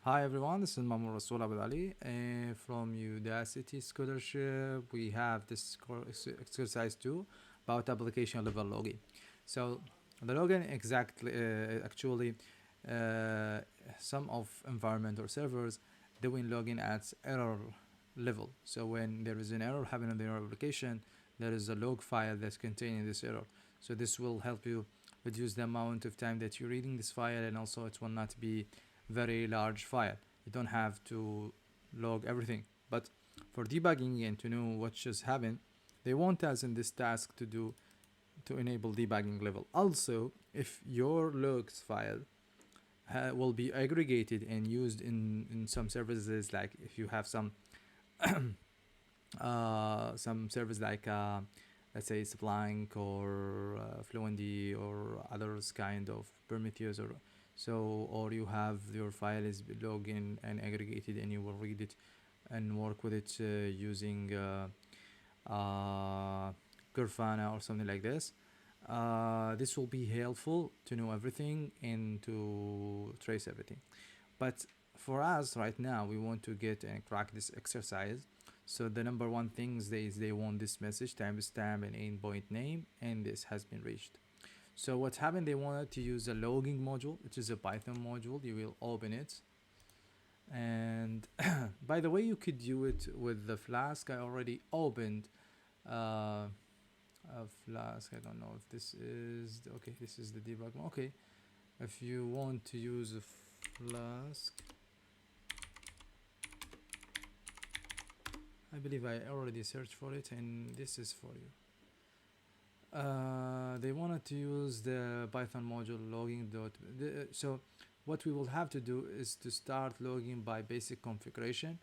Hi everyone, this is Mamour Rasool Abed Ali from Udacity Scholarship. We have this exercise 2 about application level login. So the login exactly actually uh, some of environment or servers doing login at error level. So when there is an error happening in their application, there is a log file that's containing this error. So this will help you reduce the amount of time that you're reading this file, and also it will not be very large file. You don't have to log everything. But for debugging and to know what just happened, they want us in this task to enable debugging level. Also, if your logs file will be aggregated and used in some services, like if you have some service like let's say Splunk or Fluentd or others kind of Prometheus or so, or you have your file is logged in and aggregated and you will read it and work with it using Grafana or something like this. This will be helpful to know everything and to trace everything. But for us right now, we want to get and crack this exercise. So the number one thing is they want this message, timestamp and endpoint name, and this has been reached. So what happened? They wanted to use a logging module, which is a Python module. You will open it, and by the way, you could do it with the Flask. I already opened a Flask. I don't know if this is okay. This is the debug. Okay, if you want to use a Flask, I believe I already searched for it, and this is for you. They wanted to use the Python module logging dot. So what we will have to do is to start logging by basic configuration,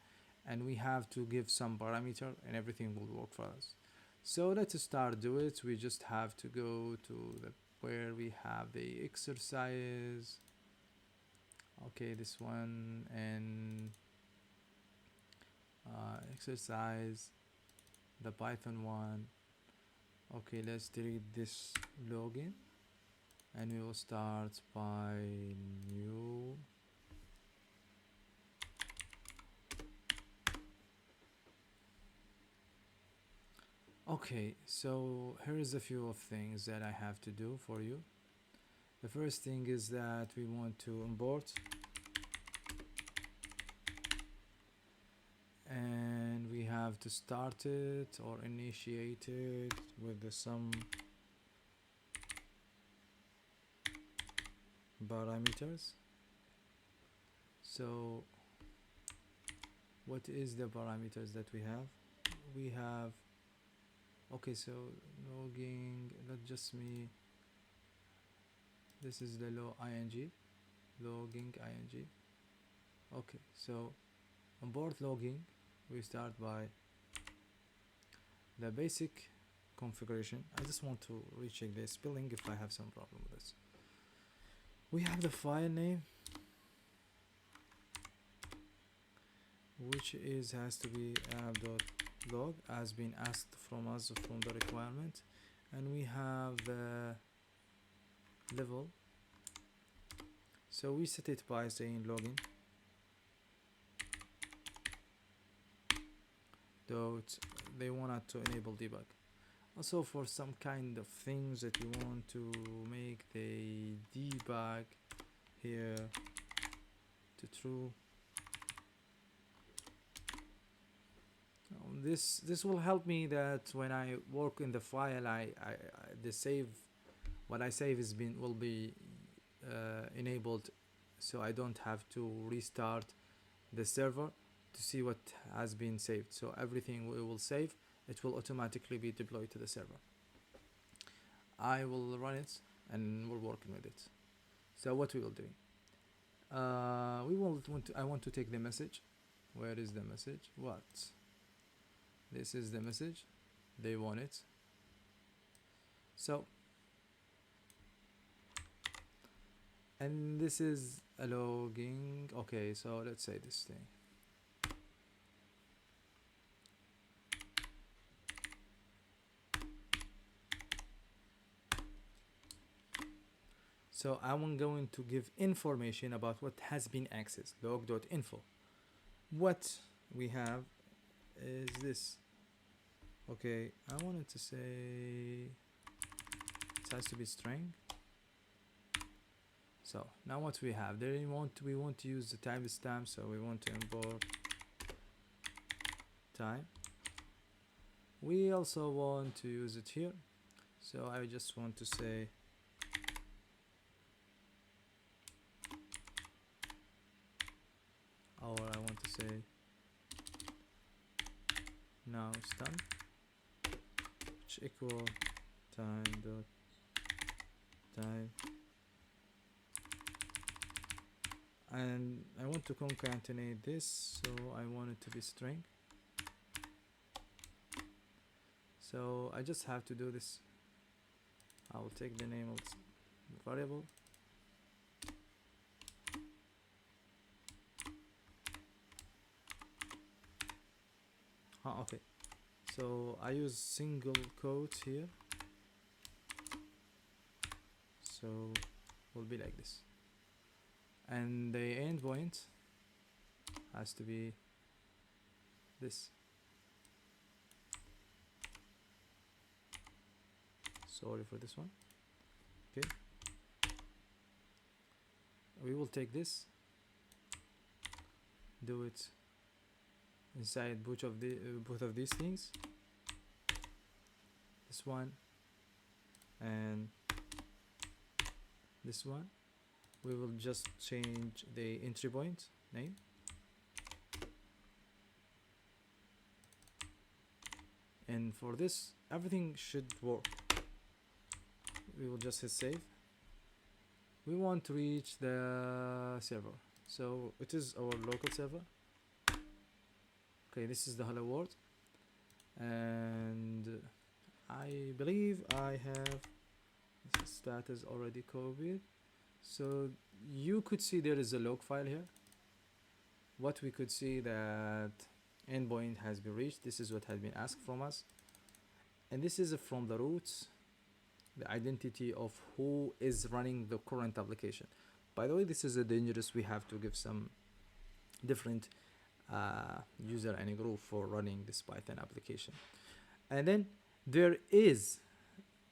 and we have to give some parameter, and everything will work for us. So let's start do it. We just have to go to the where we have the exercise. Okay, this one and exercise, the Python one. Okay, let's delete this login and we will start by new. Okay, so here is a few of things that I have to do for you. The first thing is that we want to import, and we have to start it or initiate it with some parameters. So what is the parameters that we have? We have, okay, so logging, not just me, this is the logging ing. Okay, so on board logging, we start by the basic configuration. I just want to recheck the spelling if I have some problem with this. We have the file name, which is has to be app.log as been asked from us from the requirement, and we have the level. So we set it by saying login dot, they wanted to enable debug. Also for some kind of things that you want to make the debug here to true. This will help me that when I work in the file, the save, what I save is been will be enabled, so I don't have to restart the server to see what has been saved. So everything we will save, it will automatically be deployed to the server. I will run it and we're working with it. So what we will do, I want to take the message. Where is the message? What? This is the message. They want it. So, and this is a logging. Okay, so let's say this thing. So I'm going to give information about what has been accessed, log.info. What we have is this. Okay, I wanted to say it has to be string. So now what we have there, we want to use the timestamp, so we want to import time. We also want to use it here, so I just want to say or I want to say now it's done, which equal time dot time, and I want to concatenate this, so I want it to be string. So I just have to do this. I will take the name of the variable, okay, so I use single quotes here, so will be like this, and the endpoint has to be this. Sorry for this one. Okay, we will take this, do it inside both of these things, this one and this one. We will just change the entry point name, and for this everything should work. We will just hit save. We want to reach the server, so it is our local server. Okay, this is the hello world, and I believe I have this status already copied, so you could see there is a log file here. What we could see that endpoint has been reached. This is what has been asked from us, and this is from the roots, the identity of who is running the current application. By the way, this is a dangerous. We have to give some different user and group for running this Python application. And then there is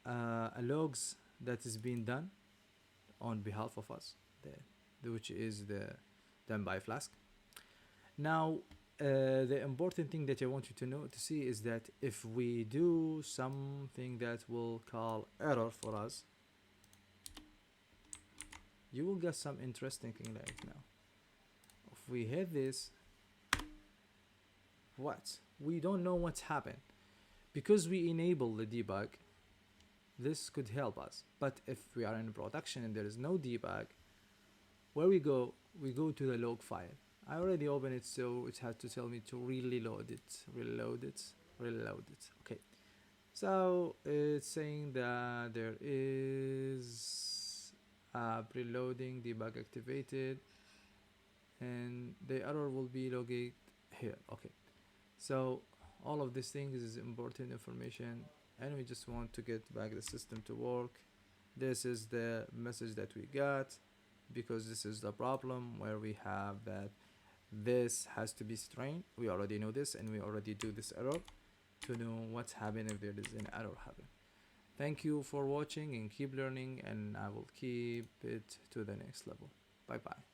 a logs that is being done on behalf of us, which is done by Flask. Now the important thing that I want you to know to see is that if we do something that will call error for us, you will get some interesting thing like now. If we hit this, what? We don't know what's happened. Because we enable the debug, this could help us. But if we are in production and there is no debug, where we go to the log file. I already opened it, so it had to tell me to reload it. Okay, so it's saying that there is preloading, debug activated, and the error will be logged here. Okay, so all of these things is important information, and we just want to get back the system to work. This is the message that we got, because this is the problem where we have that this has to be string. We already know this, and we already do this error to know what's happening if there is an error happen. Thank you for watching, and keep learning, and I will keep it to the next level. Bye bye.